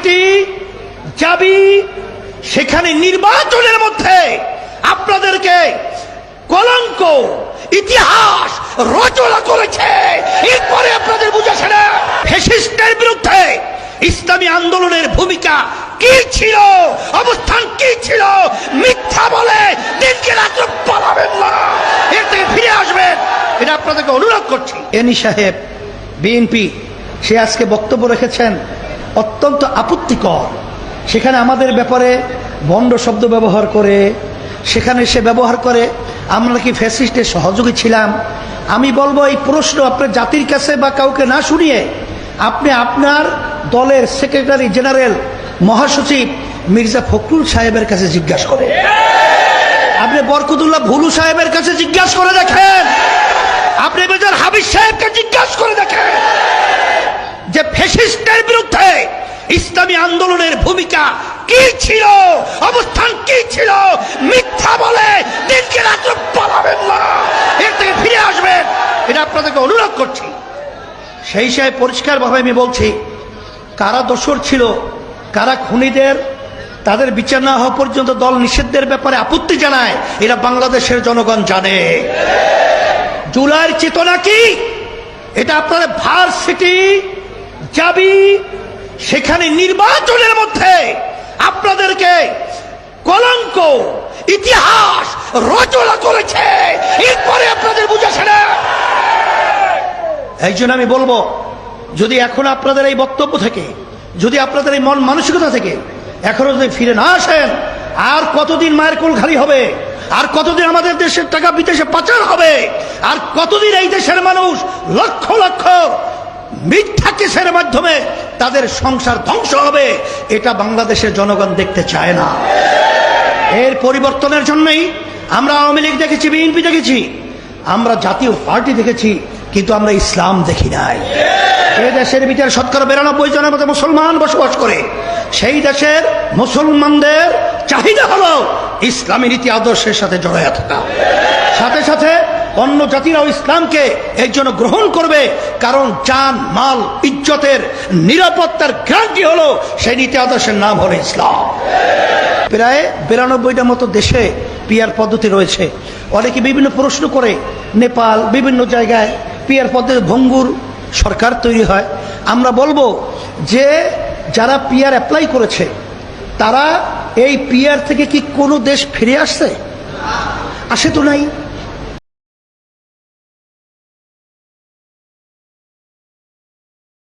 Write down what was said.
City যাবি, সেখানে নির্বাচনের মধ্যে আপনাদেরকে কলঙ্ক ইতিহাস রচনা করেছে। এরপরে আপনাদের বুঝেছে না ফ্যাসিস্টের বিরুদ্ধে ইসলামী আন্দোলনের ভূমিকা কি ছিল, অবস্থান কি ছিল। মিথ্যা বলে দিনকে রাত্র পালাবেন না, এর থেকে ফিরে আসবেন, এটা আপনাদেরকে অনুরোধ করছি। এনি সাহেব বিএনপি, সে আজকে বক্তব্য রেখেছেন অত্যন্ত আপত্তিকর। সেখানে আমাদের ব্যাপারে ভণ্ড শব্দ ব্যবহার করে, সেখানে সে ব্যবহার করে আমরা কি ফ্যাসিস্টের সহযোগী ছিলাম। আমি বলবো এই প্রশ্ন আপনার জাতির কাছে বা কাউকে না শুনিয়ে আপনি আপনার দলের সেক্রেটারি জেনারেল মহাসচিব মির্জা ফখরুল সাহেবের কাছে জিজ্ঞাসা করেন, আপনি বরকতুল্লাহ ভুলু সাহেবের কাছে জিজ্ঞাসা করে দেখেন, আপনি মেজর হাবিব সাহেবকে জিজ্ঞাসা করে দেখেন যে ফ্যাসিস্টের বিরুদ্ধে ইসলামী আন্দোলনের ভূমিকা কি ছিল, অবস্থান কি ছিল। মিথ্যা বলে দিনকে রাত্র পালাবেন না, এর থেকে ফিরে আসবেন, এটা আপনাদেরকে অনুরোধ করছি। সেই সাহেব পরিষ্কারভাবে আমি বলছি, কারা দোষর ছিল, কারা খুনিদের, তাদের বিচার না হওয়া পর্যন্ত দল নিষিদ্ধের ব্যাপারে আপত্তি জানায়, এরা বাংলাদেশের জনগণ জানে। জুলাইয়ের চেতনা কি, এটা আপনারা ভার্সিটি যাবি, সেখানে নির্বাচনের মধ্যে আপনাদেরকে কলঙ্ক ইতিহাস রচনা করেছে। এরপরে আপনাদের বুঝেছে না। এই জন্য আমি বলবো, যদি এখন আপনাদের এই বক্তব্য থেকে, যদি আপনাদের এই মন মানসিকতা থেকে এখনো যদি ফিরে না আসেন, আর কতদিন মায়ের কোল খালি হবে, আর কতদিন আমাদের দেশের টাকা বিদেশে পাচার হবে, আর কতদিন এই দেশের মানুষ লক্ষ লক্ষ মিথ্যা কেসের মাধ্যমে তাদের সংসার ধ্বংস হবে, এটা বাংলাদেশের জনগণ দেখতে চায় না। এর পরিবর্তনের জন্যই আমরা আওয়ামী লীগ দেখেছি, বিএনপি দেখেছি, আমরা জাতীয় পার্টি দেখেছি, কিন্তু আমরা ইসলাম দেখি নাই। এই দেশের ভিতরে ৯২% মতো মুসলমান বসবাস করে, সেই দেশের মুসলমানদের চাহিদা হলো ইসলামী নীতি আদর্শের সাথে জড়ায় থাকা, সাথে সাথে অন্য জাতিরাও ইসলামকে এই জন্য গ্রহণ করবে, কারণ জান মাল ইজ্জতের নিরাপত্তার গ্যারান্টি হলো সেই নীতি আদর্শের নাম হলো ইসলাম। প্রায় ৯২টা মতো দেশে পিআর পদ্ধতি রয়েছে। অনেকে বিভিন্ন প্রশ্ন করে, নেপাল বিভিন্ন জায়গায় পিআর পদ্ধতি ভঙ্গুর সরকার তৈরি হয়। আমরা বলবো যে যারা পিআর অ্যাপ্লাই করেছে, তারা এই পিআর থেকে কি কোনো দেশ ফিরে আসছে? আসে তো নাই।